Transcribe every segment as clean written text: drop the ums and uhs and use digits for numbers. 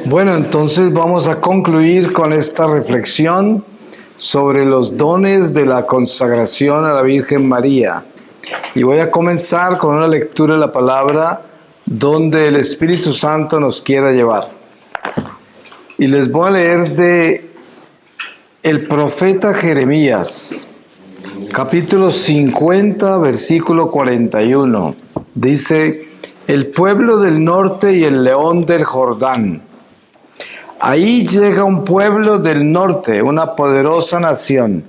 Bueno, entonces vamos a concluir con esta reflexión sobre los dones de la consagración a la Virgen María. Y voy a comenzar con una lectura de la palabra donde el Espíritu Santo nos quiera llevar. Y les voy a leer de el profeta Jeremías, capítulo 50, versículo 41. Dice: el pueblo del norte y el león del Jordán. Ahí llega un pueblo del norte, una poderosa nación.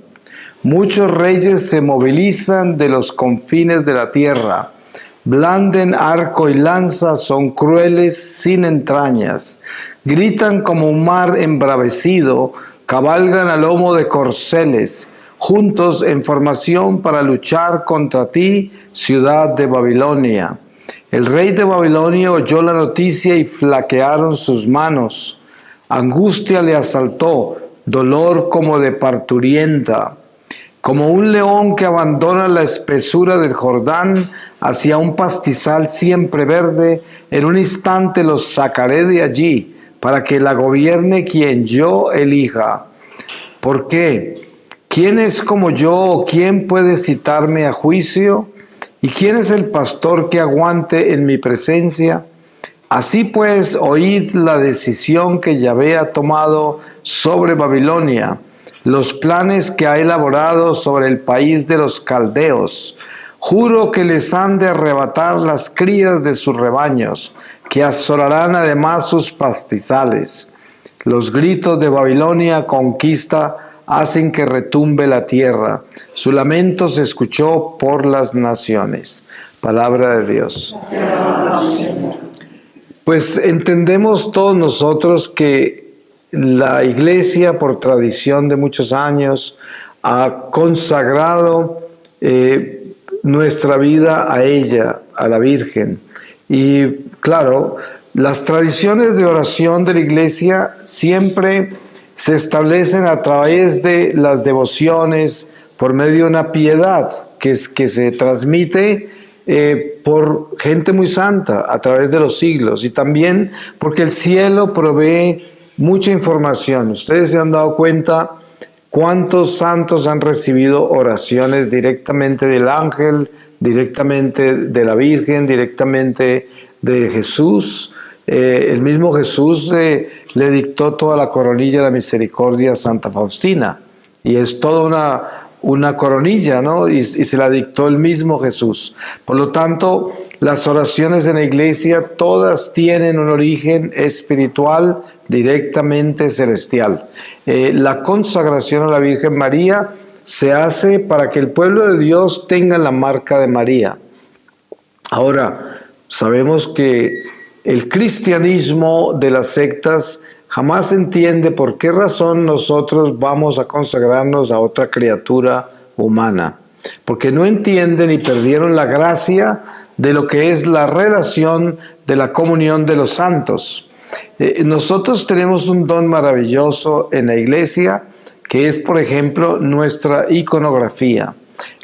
Muchos reyes se movilizan de los confines de la tierra. Blanden arco y lanza, son crueles, sin entrañas. Gritan como un mar embravecido, cabalgan a lomo de corceles, juntos en formación para luchar contra ti, ciudad de Babilonia. El rey de Babilonia oyó la noticia y flaquearon sus manos. Angustia le asaltó, dolor como de parturienta. Como un león que abandona la espesura del Jordán hacia un pastizal siempre verde, en un instante los sacaré de allí, para que la gobierne quien yo elija. ¿Por qué? ¿Quién es como yo o quién puede citarme a juicio? ¿Y quién es el pastor que aguante en mi presencia? Así pues, oíd la decisión que Yahvé ha tomado sobre Babilonia, los planes que ha elaborado sobre el país de los caldeos. Juro que les han de arrebatar las crías de sus rebaños, que asolarán además sus pastizales. Los gritos de Babilonia conquista hacen que retumbe la tierra. Su lamento se escuchó por las naciones. Palabra de Dios. Pues entendemos todos nosotros que la Iglesia, por tradición de muchos años, ha consagrado nuestra vida a ella, a la Virgen. Y claro, las tradiciones de oración de la Iglesia siempre se establecen a través de las devociones, por medio de una piedad que se transmite por gente muy santa a través de los siglos, y también porque el cielo provee mucha información. Ustedes se han dado cuenta cuántos santos han recibido oraciones directamente del ángel, directamente de la Virgen, directamente de Jesús. El mismo Jesús le dictó toda la coronilla de la misericordia a Santa Faustina, y es toda una coronilla, ¿no? Y se la dictó el mismo Jesús. Por lo tanto, las oraciones en la Iglesia todas tienen un origen espiritual directamente celestial. La consagración a la Virgen María se hace para que el pueblo de Dios tenga la marca de María. Ahora, sabemos que el cristianismo de las sectas jamás entiende por qué razón nosotros vamos a consagrarnos a otra criatura humana. Porque no entienden y perdieron la gracia de lo que es la relación de la comunión de los santos. Nosotros tenemos un don maravilloso en la Iglesia, que es, por ejemplo, nuestra iconografía.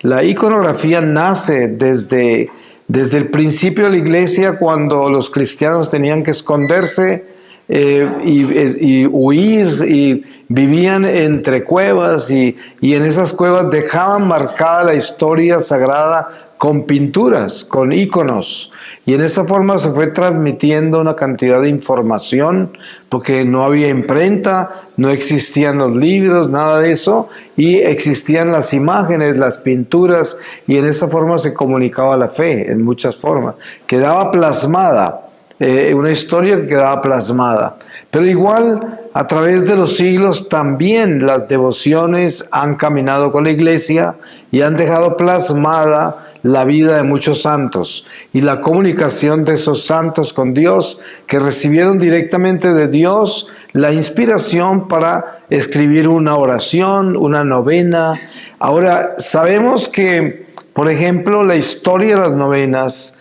La iconografía nace desde el principio de la Iglesia, cuando los cristianos tenían que esconderse y huir, y vivían entre cuevas, y en esas cuevas dejaban marcada la historia sagrada con pinturas, con íconos, y en esa forma se fue transmitiendo una cantidad de información, porque no había imprenta, no existían los libros, nada de eso, y existían las imágenes, las pinturas, y en esa forma se comunicaba la fe, en muchas formas, quedaba plasmada. Una historia que quedaba plasmada. Pero igual, a través de los siglos, también las devociones han caminado con la Iglesia y han dejado plasmada la vida de muchos santos y la comunicación de esos santos con Dios, que recibieron directamente de Dios la inspiración para escribir una oración, una novena. Ahora, sabemos que, por ejemplo, la historia de las novenas,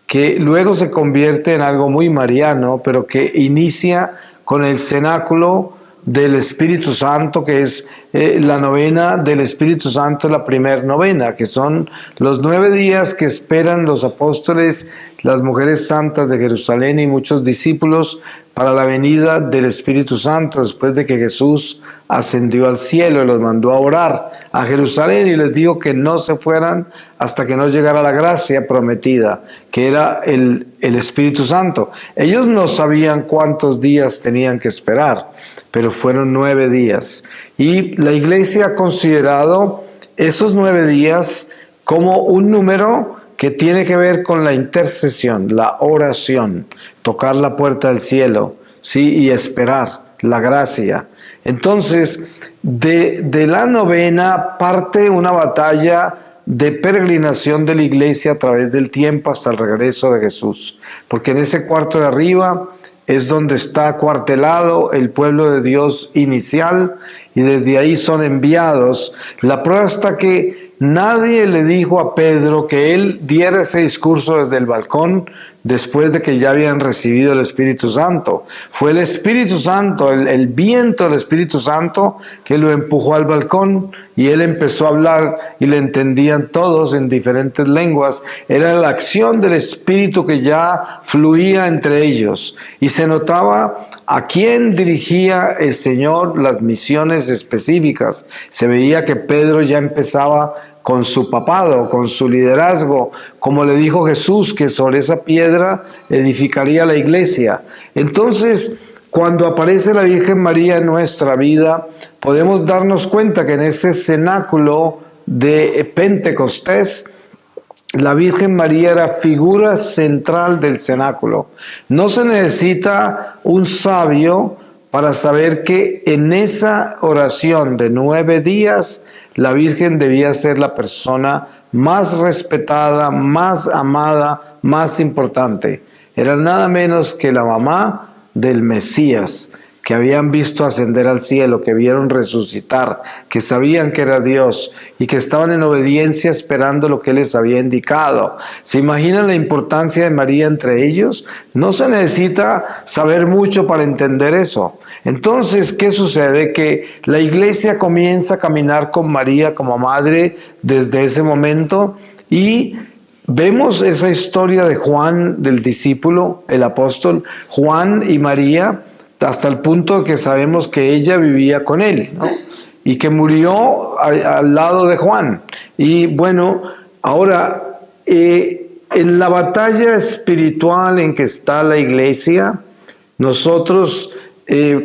que luego se convierte en algo muy mariano, pero que inicia con el cenáculo del Espíritu Santo, que es la novena del Espíritu Santo, la primera novena, que son los 9 días que esperan los apóstoles, las mujeres santas de Jerusalén y muchos discípulos para la venida del Espíritu Santo después de que Jesús ascendió al cielo y los mandó a orar a Jerusalén y les dijo que no se fueran hasta que no llegara la gracia prometida, que era el Espíritu Santo. Ellos no sabían cuántos días tenían que esperar, pero fueron 9 días. Y la iglesia ha considerado esos 9 días como un número que tiene que ver con la intercesión, la oración, tocar la puerta del cielo, ¿sí? Y esperar la gracia. Entonces, de la novena parte una batalla de peregrinación de la iglesia a través del tiempo hasta el regreso de Jesús, porque en ese cuarto de arriba es donde está acuartelado el pueblo de Dios inicial y desde ahí son enviados. La prueba está que nadie le dijo a Pedro que él diera ese discurso desde el balcón después de que ya habían recibido el Espíritu Santo. Fue el Espíritu Santo, el viento del Espíritu Santo que lo empujó al balcón y él empezó a hablar y le entendían todos en diferentes lenguas. Era la acción del Espíritu que ya fluía entre ellos y se notaba a quién dirigía el Señor las misiones específicas. Se veía que Pedro ya empezaba con su papado, con su liderazgo, como le dijo Jesús, que sobre esa piedra edificaría la iglesia. Entonces, cuando aparece la Virgen María en nuestra vida, podemos darnos cuenta que en ese cenáculo de Pentecostés, la Virgen María era figura central del cenáculo. No se necesita un sabio para saber que en esa oración de 9 días, la Virgen debía ser la persona más respetada, más amada, más importante. Era nada menos que la mamá del Mesías, que habían visto ascender al cielo, que vieron resucitar, que sabían que era Dios y que estaban en obediencia esperando lo que Él les había indicado. ¿Se imaginan la importancia de María entre ellos? No se necesita saber mucho para entender eso. Entonces, ¿qué sucede? Que la iglesia comienza a caminar con María como madre desde ese momento y vemos esa historia de Juan, del discípulo, el apóstol Juan y María, hasta el punto que sabemos que ella vivía con él, ¿no? Y que murió al lado de Juan. Y bueno, ahora, en la batalla espiritual en que está la iglesia, nosotros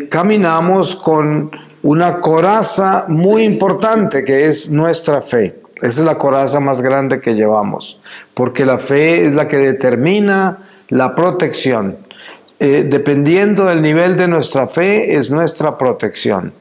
caminamos con una coraza muy importante que es nuestra fe. Esa es la coraza más grande que llevamos, porque la fe es la que determina la protección. Dependiendo del nivel de nuestra fe, es nuestra protección.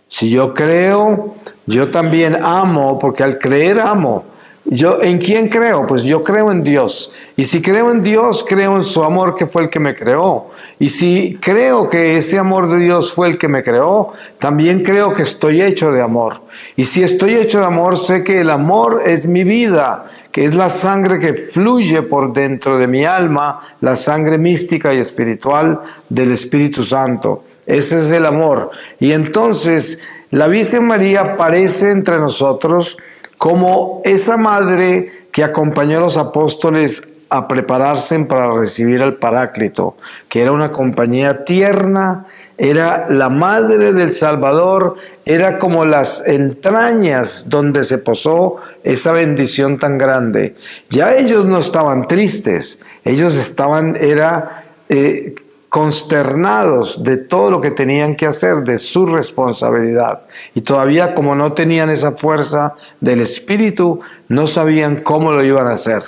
Si yo creo, yo también amo, porque al creer amo. ¿En quién creo? Pues yo creo en Dios. Y si creo en Dios, creo en su amor que fue el que me creó. Y si creo que ese amor de Dios fue el que me creó, también creo que estoy hecho de amor. Y si estoy hecho de amor, sé que el amor es mi vida, que es la sangre que fluye por dentro de mi alma, la sangre mística y espiritual del Espíritu Santo. Ese es el amor. Y entonces la Virgen María aparece entre nosotros como esa madre que acompañó a los apóstoles a prepararse para recibir al Paráclito, que era una compañía tierna, era la madre del Salvador, era como las entrañas donde se posó esa bendición tan grande. Ya ellos no estaban tristes, ellos estaban, consternados de todo lo que tenían que hacer, de su responsabilidad. Y todavía, como no tenían esa fuerza del Espíritu, no sabían cómo lo iban a hacer.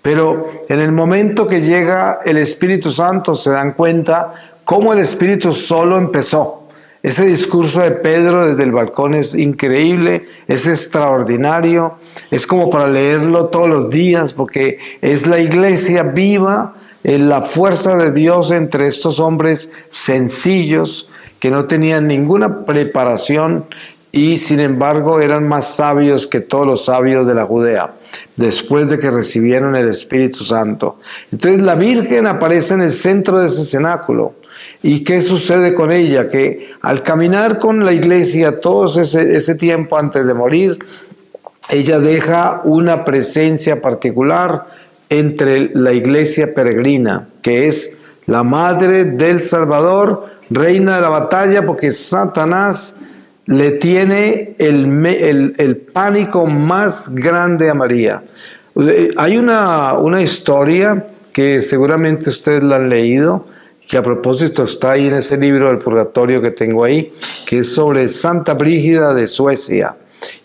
Pero en el momento que llega el Espíritu Santo, se dan cuenta cómo el Espíritu solo empezó. Ese discurso de Pedro desde el balcón es increíble, es extraordinario, es como para leerlo todos los días, porque es la iglesia viva, la fuerza de Dios entre estos hombres sencillos que no tenían ninguna preparación y sin embargo eran más sabios que todos los sabios de la Judea después de que recibieron el Espíritu Santo. Entonces la Virgen aparece en el centro de ese cenáculo. ¿Y qué sucede con ella? Que al caminar con la iglesia todo ese tiempo antes de morir, ella deja una presencia particular entre la iglesia peregrina, que es la madre del Salvador, reina de la batalla, porque Satanás le tiene el pánico más grande a María. Hay una historia que seguramente ustedes la han leído, que a propósito está ahí en ese libro del Purgatorio que tengo ahí, que es sobre Santa Brígida de Suecia.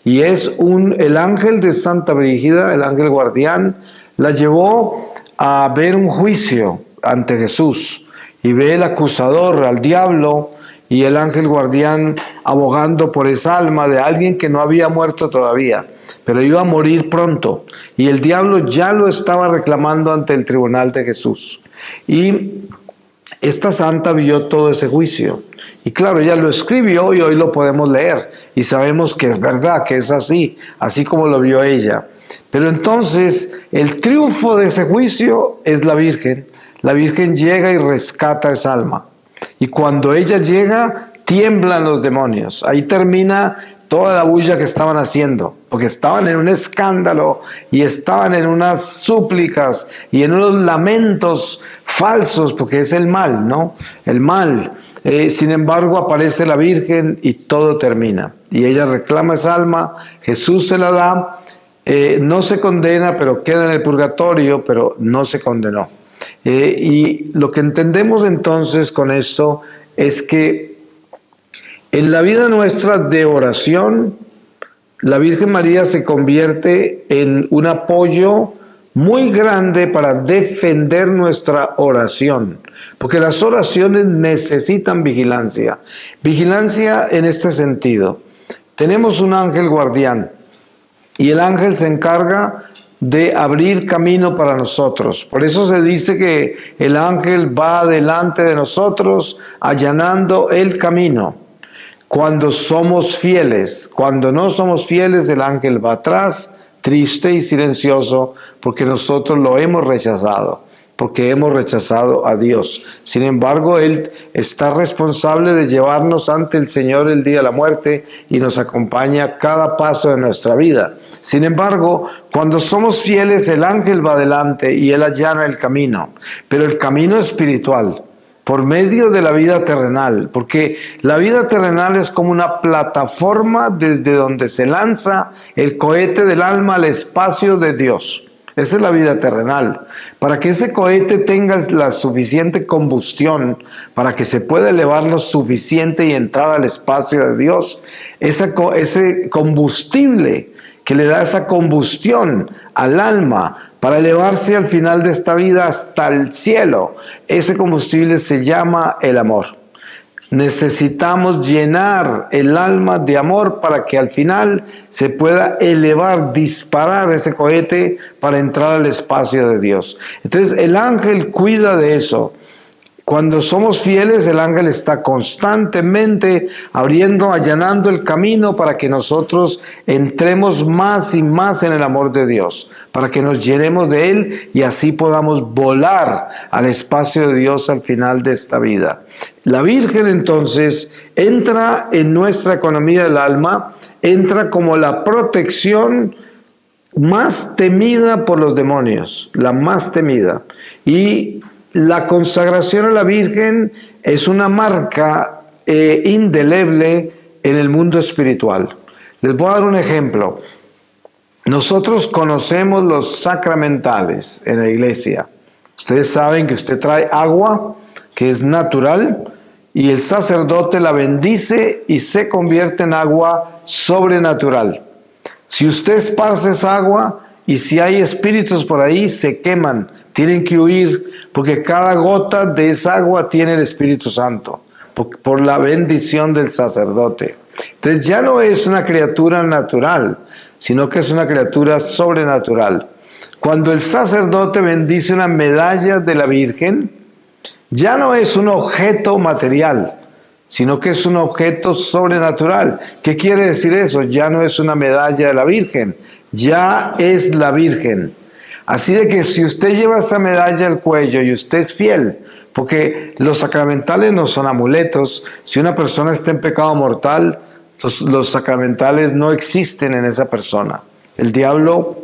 Y es el ángel de Santa Brígida, el ángel guardián, la llevó a ver un juicio ante Jesús. Y ve el acusador, al diablo, y el ángel guardián abogando por esa alma de alguien que no había muerto todavía, pero iba a morir pronto. Y el diablo ya lo estaba reclamando ante el tribunal de Jesús. Y esta santa vio todo ese juicio. Y claro, ella lo escribió y hoy lo podemos leer. Y sabemos que es verdad, que es así como lo vio ella. Pero entonces, el triunfo de ese juicio es la Virgen. La Virgen llega y rescata esa alma. Y cuando ella llega, tiemblan los demonios. Ahí termina toda la bulla que estaban haciendo, porque estaban en un escándalo y estaban en unas súplicas y en unos lamentos falsos, porque es el mal, ¿no? El mal. Sin embargo, aparece la Virgen y todo termina. Y ella reclama esa alma, Jesús se la da, no se condena, pero queda en el purgatorio, pero no se condenó. Y lo que entendemos entonces con esto es que en la vida nuestra de oración, la Virgen María se convierte en un apoyo muy grande para defender nuestra oración, porque las oraciones necesitan vigilancia. Vigilancia en este sentido. Tenemos un ángel guardián y el ángel se encarga de abrir camino para nosotros. Por eso se dice que el ángel va delante de nosotros allanando el camino. Cuando somos fieles, cuando no somos fieles, el ángel va atrás, triste y silencioso, porque nosotros lo hemos rechazado, porque hemos rechazado a Dios. Sin embargo, Él está responsable de llevarnos ante el Señor el día de la muerte y nos acompaña a cada paso de nuestra vida. Sin embargo, cuando somos fieles, el ángel va adelante y Él allana el camino, pero el camino espiritual, por medio de la vida terrenal, porque la vida terrenal es como una plataforma desde donde se lanza el cohete del alma al espacio de Dios. Esa es la vida terrenal. Para que ese cohete tenga la suficiente combustión, para que se pueda elevar lo suficiente y entrar al espacio de Dios, ese combustible que le da esa combustión al alma, para elevarse al final de esta vida hasta el cielo, ese combustible se llama el amor. Necesitamos llenar el alma de amor para que al final se pueda elevar, disparar ese cohete para entrar al espacio de Dios. Entonces el ángel cuida de eso. Cuando somos fieles, el ángel está constantemente abriendo, allanando el camino para que nosotros entremos más y más en el amor de Dios, para que nos llenemos de Él y así podamos volar al espacio de Dios al final de esta vida. La Virgen entonces entra en nuestra economía del alma, entra como la protección más temida por los demonios, la más temida. Y la consagración a la Virgen es una marca indeleble en el mundo espiritual. Les voy a dar un ejemplo. Nosotros conocemos los sacramentales en la iglesia. Ustedes saben que usted trae agua, que es natural, y el sacerdote la bendice y se convierte en agua sobrenatural. Si usted esparce esa agua y si hay espíritus por ahí, se queman. Tienen que huir porque cada gota de esa agua tiene el Espíritu Santo por la bendición del sacerdote. Entonces ya no es una criatura natural, sino que es una criatura sobrenatural. Cuando el sacerdote bendice una medalla de la Virgen, ya no es un objeto material, sino que es un objeto sobrenatural. ¿Qué quiere decir eso? Ya no es una medalla de la Virgen, ya es la Virgen. Así de que si usted lleva esa medalla al cuello y usted es fiel, porque los sacramentales no son amuletos, si una persona está en pecado mortal, los sacramentales no existen en esa persona. El diablo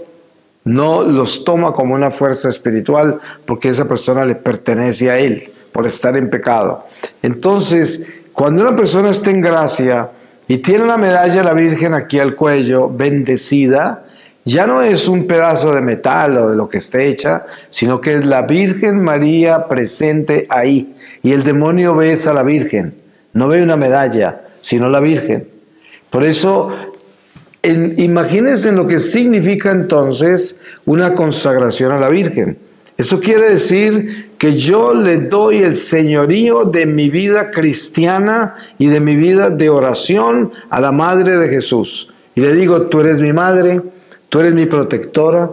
no los toma como una fuerza espiritual porque esa persona le pertenece a él, por estar en pecado. Entonces, cuando una persona está en gracia y tiene una medalla de la Virgen aquí al cuello, bendecida, ya no es un pedazo de metal o de lo que esté hecha, sino que es la Virgen María presente ahí. Y el demonio ve a la Virgen, no ve una medalla, sino la Virgen. Por eso, imagínense lo que significa entonces una consagración a la Virgen. Eso quiere decir que yo le doy el señorío de mi vida cristiana y de mi vida de oración a la Madre de Jesús. Y le digo, tú eres mi madre, tú eres mi protectora,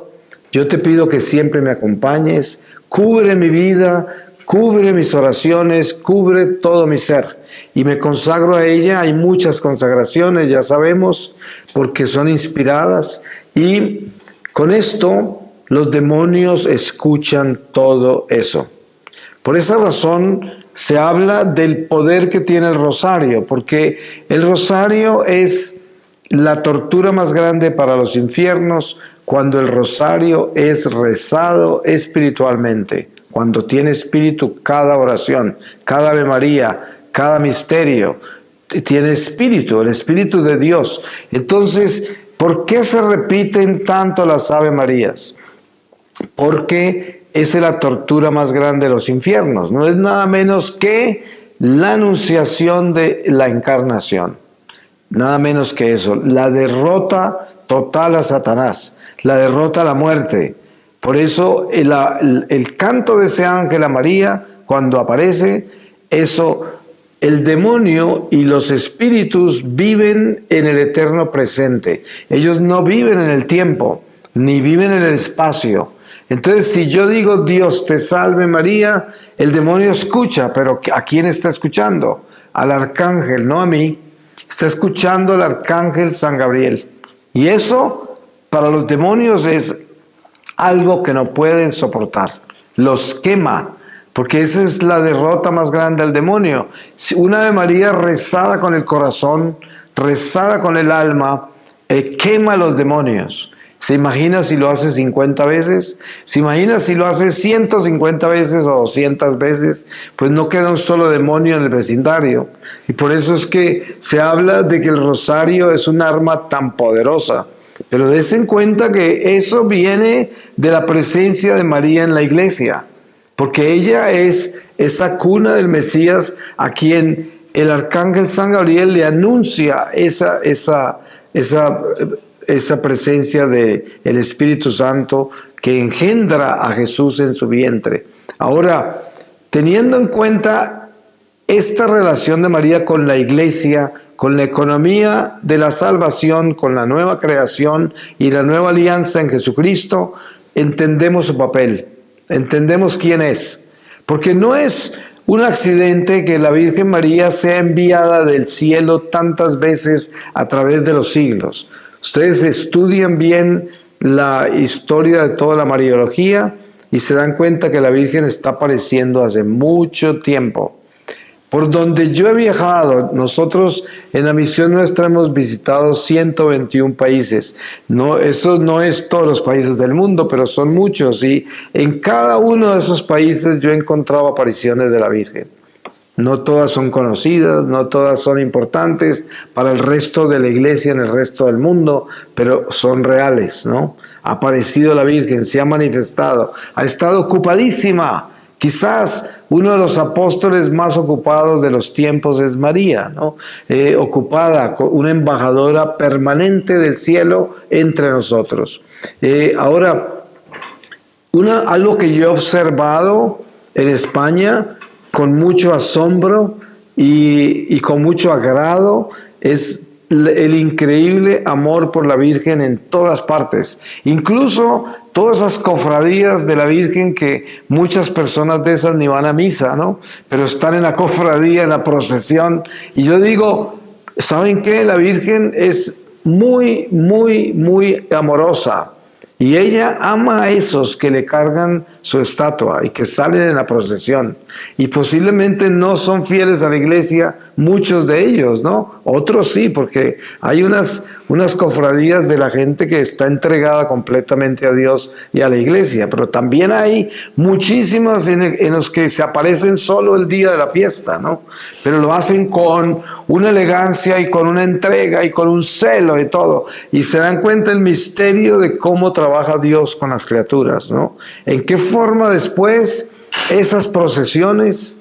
yo te pido que siempre me acompañes, cubre mi vida, cubre mis oraciones, cubre todo mi ser. Y me consagro a ella. Hay muchas consagraciones, ya sabemos, porque son inspiradas. Y con esto los demonios escuchan todo eso. Por esa razón se habla del poder que tiene el rosario, porque el rosario es la tortura más grande para los infiernos cuando el rosario es rezado espiritualmente, cuando tiene espíritu cada oración, cada Ave María, cada misterio, tiene espíritu, el espíritu de Dios. Entonces, ¿por qué se repiten tanto las Ave Marías? Porque es la tortura más grande de los infiernos, no es nada menos que la anunciación de la encarnación. Nada menos que eso, la derrota total a Satanás, la derrota a la muerte. Por eso el canto de ese ángel a María, cuando aparece, eso, el demonio y los espíritus viven en el eterno presente. Ellos no viven en el tiempo, ni viven en el espacio. Entonces, si yo digo, Dios te salve María, el demonio escucha, pero ¿a quién está escuchando? Al arcángel, no a mí. Está escuchando al arcángel San Gabriel. Y eso para los demonios es algo que no pueden soportar. Los quema, porque esa es la derrota más grande del demonio. Una Ave María rezada con el corazón, rezada con el alma, quema a los demonios. ¿Se imagina si lo hace 50 veces? ¿Se imagina si lo hace 150 veces o 200 veces? Pues no queda un solo demonio en el vecindario. Y por eso es que se habla de que el rosario es un arma tan poderosa. Pero des en cuenta que eso viene de la presencia de María en la iglesia. Porque ella es esa cuna del Mesías a quien el arcángel San Gabriel le anuncia esa presencia del Espíritu Santo que engendra a Jesús en su vientre. Ahora, teniendo en cuenta esta relación de María con la iglesia, con la economía de la salvación, con la nueva creación y la nueva alianza en Jesucristo, entendemos su papel, entendemos quién es. Porque no es un accidente que la Virgen María sea enviada del cielo tantas veces a través de los siglos. Ustedes estudian bien la historia de toda la Mariología y se dan cuenta que la Virgen está apareciendo hace mucho tiempo. Por donde yo he viajado, nosotros en la misión nuestra hemos visitado 121 países. No, eso no es todos los países del mundo, pero son muchos. Y en cada uno de esos países yo he encontrado apariciones de la Virgen. No todas son conocidas, no todas son importantes para el resto de la iglesia en el resto del mundo, pero son reales, ¿no? Ha aparecido la Virgen, se ha manifestado, ha estado ocupadísima. Quizás uno de los apóstoles más ocupados de los tiempos es María, ¿no? Ocupada, una embajadora permanente del cielo entre nosotros. Ahora, algo que yo he observado en España con mucho asombro y con mucho agrado es el increíble amor por la Virgen en todas partes. Incluso todas esas cofradías de la Virgen que muchas personas de esas ni van a misa, ¿no? Pero están en la cofradía, en la procesión. Y yo digo, ¿saben qué? La Virgen es muy, muy, muy amorosa. Y ella ama a esos que le cargan su estatua y que salen en la procesión. Y posiblemente no son fieles a la iglesia, muchos de ellos, ¿no? Otros sí, porque hay unas cofradías de la gente que está entregada completamente a Dios y a la iglesia, pero también hay muchísimas en los que se aparecen solo el día de la fiesta, ¿no? Pero lo hacen con una elegancia y con una entrega y con un celo y todo, y se dan cuenta el misterio de cómo trabaja Dios con las criaturas, ¿no? En qué forma después esas procesiones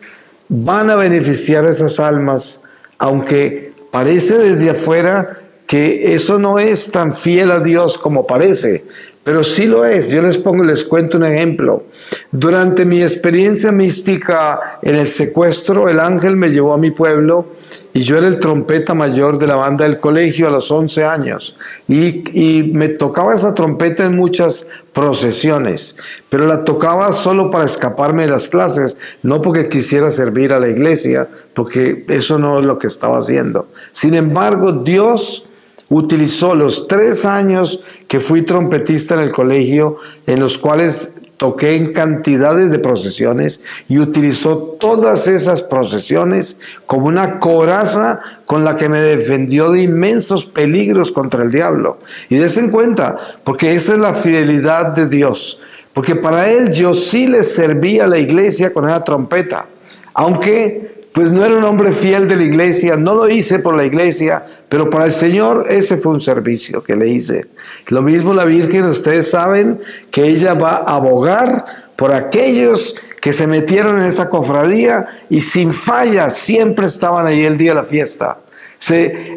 van a beneficiar a esas almas, aunque parece desde afuera que eso no es tan fiel a Dios como parece, pero sí lo es. Yo les cuento un ejemplo. Durante mi experiencia mística en el secuestro, el ángel me llevó a mi pueblo y yo era el trompeta mayor de la banda del colegio a los 11 años. Y me tocaba esa trompeta en muchas procesiones, pero la tocaba solo para escaparme de las clases, no porque quisiera servir a la iglesia, porque eso no es lo que estaba haciendo. Sin embargo, Dios utilizó los 3 años que fui trompetista en el colegio, en los cuales toqué en cantidades de procesiones, y utilizó todas esas procesiones como una coraza con la que me defendió de inmensos peligros contra el diablo. Y dense en cuenta, porque esa es la fidelidad de Dios, porque para Él yo sí le serví a la iglesia con esa trompeta, aunque pues no era un hombre fiel de la iglesia, no lo hice por la iglesia, pero para el Señor ese fue un servicio que le hice. Lo mismo la Virgen, ustedes saben que ella va a abogar por aquellos que se metieron en esa cofradía y sin falla siempre estaban ahí el día de la fiesta.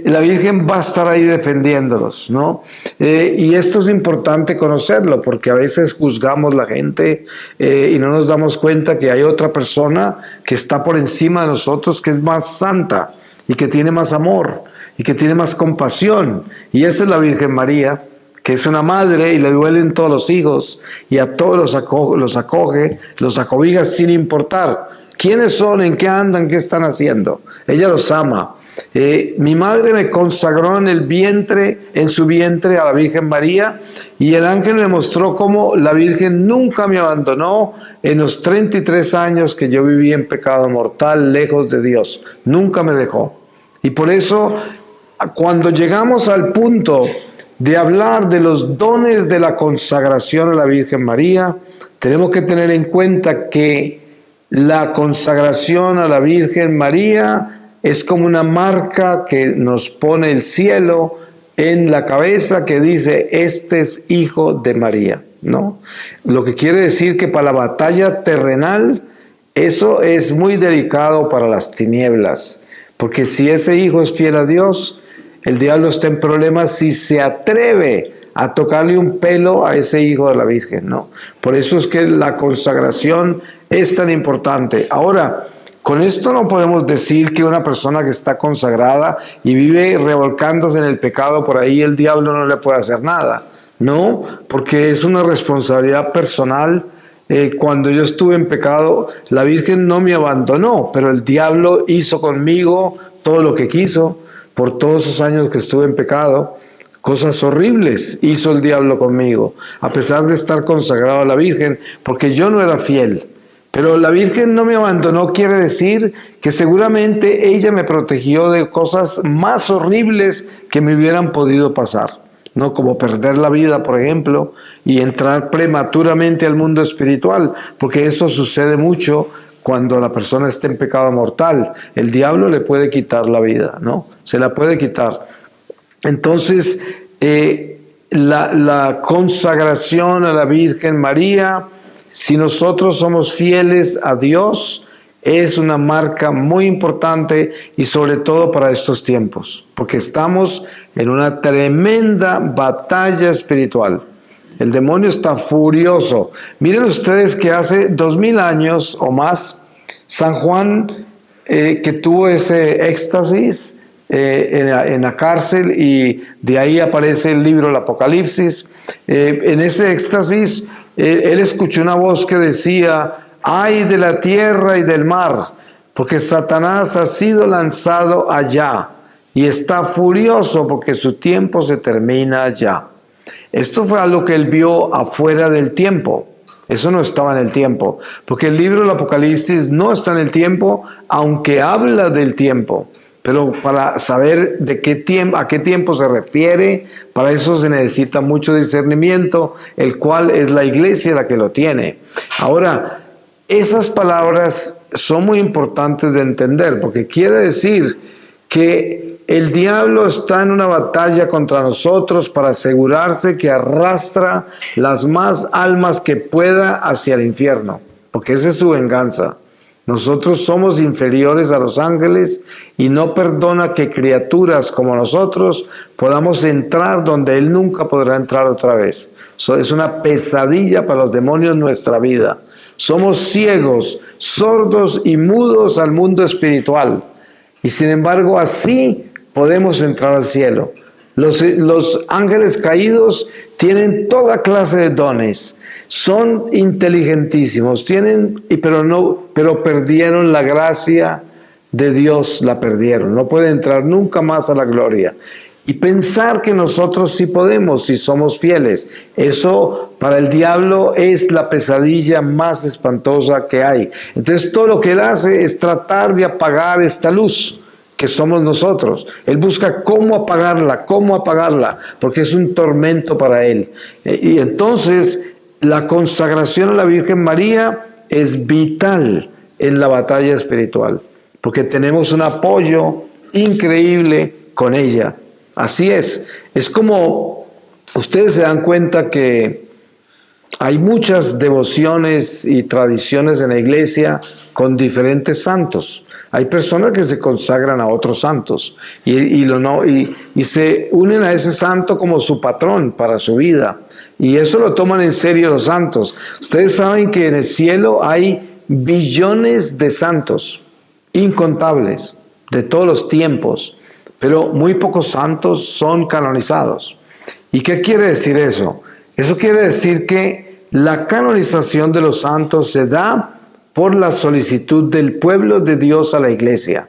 La Virgen va a estar ahí defendiéndolos, ¿no? Y esto es importante conocerlo, porque a veces juzgamos la gente y no nos damos cuenta que hay otra persona que está por encima de nosotros, que es más santa y que tiene más amor y que tiene más compasión. Y esa es la Virgen María, que es una madre y le duelen todos los hijos y a todos los acoge, los acobija sin importar quiénes son, en qué andan, qué están haciendo. Ella los ama. Mi madre me consagró en su vientre a la Virgen María, y el ángel me mostró cómo la Virgen nunca me abandonó en los 33 años que yo viví en pecado mortal, lejos de Dios. Nunca me dejó. Y por eso, cuando llegamos al punto de hablar de los dones de la consagración a la Virgen María, tenemos que tener en cuenta que la consagración a la Virgen María es como una marca que nos pone el cielo en la cabeza, que dice: este es hijo de María, ¿no? Lo que quiere decir que para la batalla terrenal, eso es muy delicado para las tinieblas, porque si ese hijo es fiel a Dios, el diablo está en problemas si se atreve a tocarle un pelo a ese hijo de la Virgen, ¿no? Por eso es que la consagración es tan importante. Ahora, con esto no podemos decir que una persona que está consagrada y vive revolcándose en el pecado por ahí, el diablo no le puede hacer nada. No, porque es una responsabilidad personal. Cuando yo estuve en pecado, la Virgen no me abandonó, pero el diablo hizo conmigo todo lo que quiso. Por todos esos años que estuve en pecado, cosas horribles hizo el diablo conmigo, a pesar de estar consagrado a la Virgen, porque yo no era fiel. Pero la Virgen no me abandonó, quiere decir que seguramente ella me protegió de cosas más horribles que me hubieran podido pasar, ¿no? Como perder la vida, por ejemplo, y entrar prematuramente al mundo espiritual, porque eso sucede mucho cuando la persona está en pecado mortal. El diablo le puede quitar la vida, ¿no? Se la puede quitar. Entonces, la consagración a la Virgen María, si nosotros somos fieles a Dios, es una marca muy importante, y sobre todo para estos tiempos, porque estamos en una tremenda batalla espiritual. El demonio está furioso. Miren ustedes que hace 2000 años o más, San Juan, que tuvo ese éxtasis en la cárcel, y de ahí aparece el libro del Apocalipsis. En ese éxtasis, él escuchó una voz que decía: ¡ay de la tierra y del mar! Porque Satanás ha sido lanzado allá y está furioso porque su tiempo se termina ya. Esto fue algo que él vio afuera del tiempo. Eso no estaba en el tiempo, porque el libro del Apocalipsis no está en el tiempo, aunque habla del tiempo. Pero para saber de qué tiempo, a qué tiempo se refiere, para eso se necesita mucho discernimiento, el cual es la iglesia la que lo tiene. Ahora, esas palabras son muy importantes de entender, porque quiere decir que el diablo está en una batalla contra nosotros para asegurarse que arrastra las más almas que pueda hacia el infierno, porque esa es su venganza. Nosotros somos inferiores a los ángeles y no perdona que criaturas como nosotros podamos entrar donde Él nunca podrá entrar otra vez. Es una pesadilla para los demonios nuestra vida. Somos ciegos, sordos y mudos al mundo espiritual. Y sin embargo, así podemos entrar al cielo. Los ángeles caídos tienen toda clase de dones. Son inteligentísimos, pero perdieron la gracia de Dios, la perdieron. No pueden entrar nunca más a la gloria. Y pensar que nosotros sí podemos, si somos fieles, eso para el diablo es la pesadilla más espantosa que hay. Entonces todo lo que él hace es tratar de apagar esta luz que somos nosotros. Él busca cómo apagarla, porque es un tormento para él. Y entonces la consagración a la Virgen María es vital en la batalla espiritual, porque tenemos un apoyo increíble con ella. Así es como ustedes se dan cuenta que hay muchas devociones y tradiciones en la iglesia con diferentes santos. Hay personas que se consagran a otros santos y se unen a ese santo como su patrón para su vida. Y eso lo toman en serio los santos. Ustedes saben que en el cielo hay billones de santos, incontables, de todos los tiempos, pero muy pocos santos son canonizados. ¿Y qué quiere decir eso? Eso quiere decir que la canonización de los santos se da por la solicitud del pueblo de Dios a la iglesia.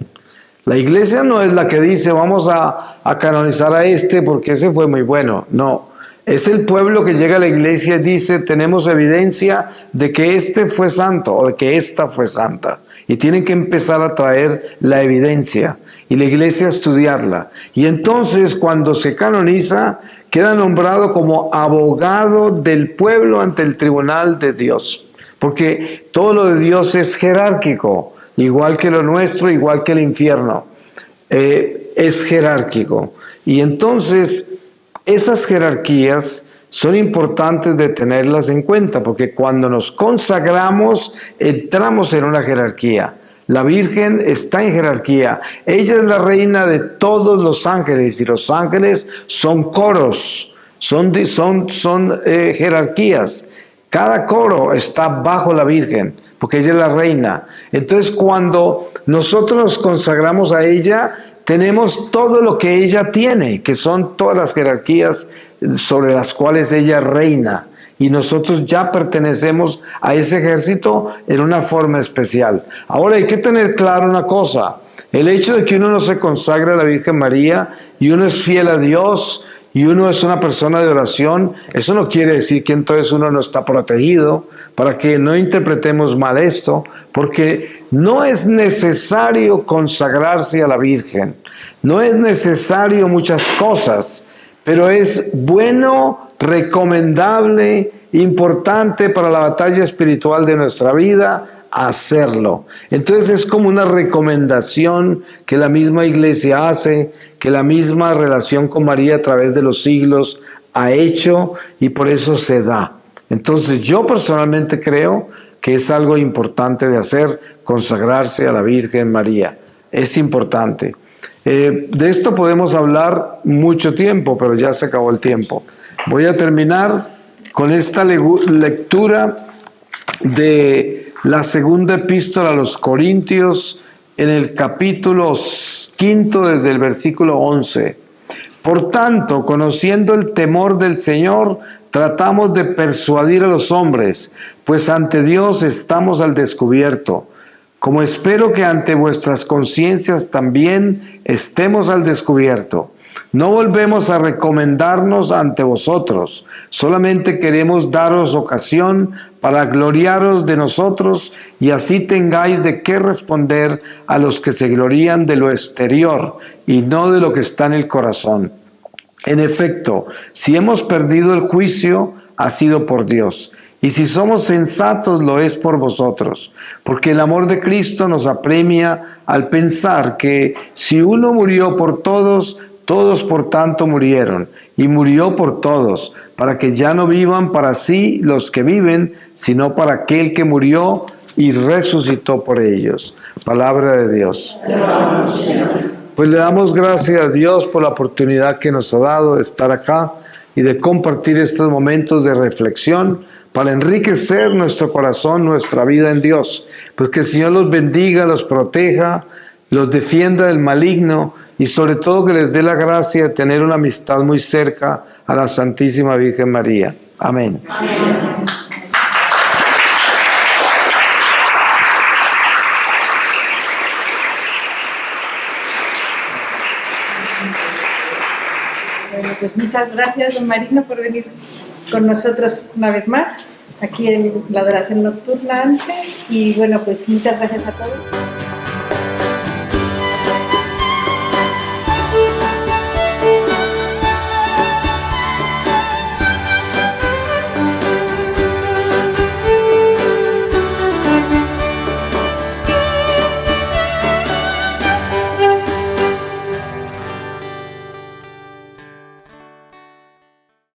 La iglesia no es la que dice vamos a canonizar a este porque ese fue muy bueno. No, es el pueblo que llega a la iglesia y dice tenemos evidencia de que este fue santo o de que esta fue santa. Y tienen que empezar a traer la evidencia y la iglesia a estudiarla. Y entonces cuando se canoniza queda nombrado como abogado del pueblo ante el tribunal de Dios. Porque todo lo de Dios es jerárquico, igual que lo nuestro, igual que el infierno. Es jerárquico. Y entonces, esas jerarquías son importantes de tenerlas en cuenta, porque cuando nos consagramos, entramos en una jerarquía. La Virgen está en jerarquía. Ella es la reina de todos los ángeles, y los ángeles son coros, son jerarquías. Cada coro está bajo la Virgen, porque ella es la reina. Entonces, cuando nosotros nos consagramos a ella, tenemos todo lo que ella tiene, que son todas las jerarquías sobre las cuales ella reina. Y nosotros ya pertenecemos a ese ejército en una forma especial. Ahora hay que tener claro una cosa. El hecho de que uno no se consagre a la Virgen María y uno es fiel a Dios y uno es una persona de oración, eso no quiere decir que entonces uno no está protegido, para que no interpretemos mal esto, porque no es necesario consagrarse a la Virgen, no es necesario muchas cosas, pero es bueno, recomendable, importante para la batalla espiritual de nuestra vida, hacerlo. Entonces es como una recomendación que la misma iglesia hace, que la misma relación con María a través de los siglos ha hecho y por eso se da. Entonces yo personalmente creo que es algo importante de hacer, consagrarse a la Virgen María. Es importante. De esto podemos hablar mucho tiempo, pero ya se acabó el tiempo. Voy a terminar con esta lectura de la segunda epístola a los Corintios en el capítulo 5 desde el versículo 11. Por tanto, conociendo el temor del Señor, tratamos de persuadir a los hombres, pues ante Dios estamos al descubierto. Como espero que ante vuestras conciencias también estemos al descubierto. No volvemos a recomendarnos ante vosotros, solamente queremos daros ocasión para gloriaros de nosotros y así tengáis de qué responder a los que se glorían de lo exterior y no de lo que está en el corazón. En efecto, si hemos perdido el juicio, ha sido por Dios. Y si somos sensatos, lo es por vosotros. Porque el amor de Cristo nos apremia al pensar que si uno murió por todos, todos por tanto murieron. Y murió por todos, para que ya no vivan para sí los que viven, sino para aquel que murió y resucitó por ellos. Palabra de Dios. Pues le damos gracias a Dios por la oportunidad que nos ha dado de estar acá y de compartir estos momentos de reflexión para enriquecer nuestro corazón, nuestra vida en Dios. Pues que el Señor los bendiga, los proteja, los defienda del maligno y sobre todo que les dé la gracia de tener una amistad muy cerca a la Santísima Virgen María. Amén. Amén. Pues muchas gracias, don Marino, por venir con nosotros una vez más aquí en la adoración nocturna antes. Y bueno, pues muchas gracias a todos.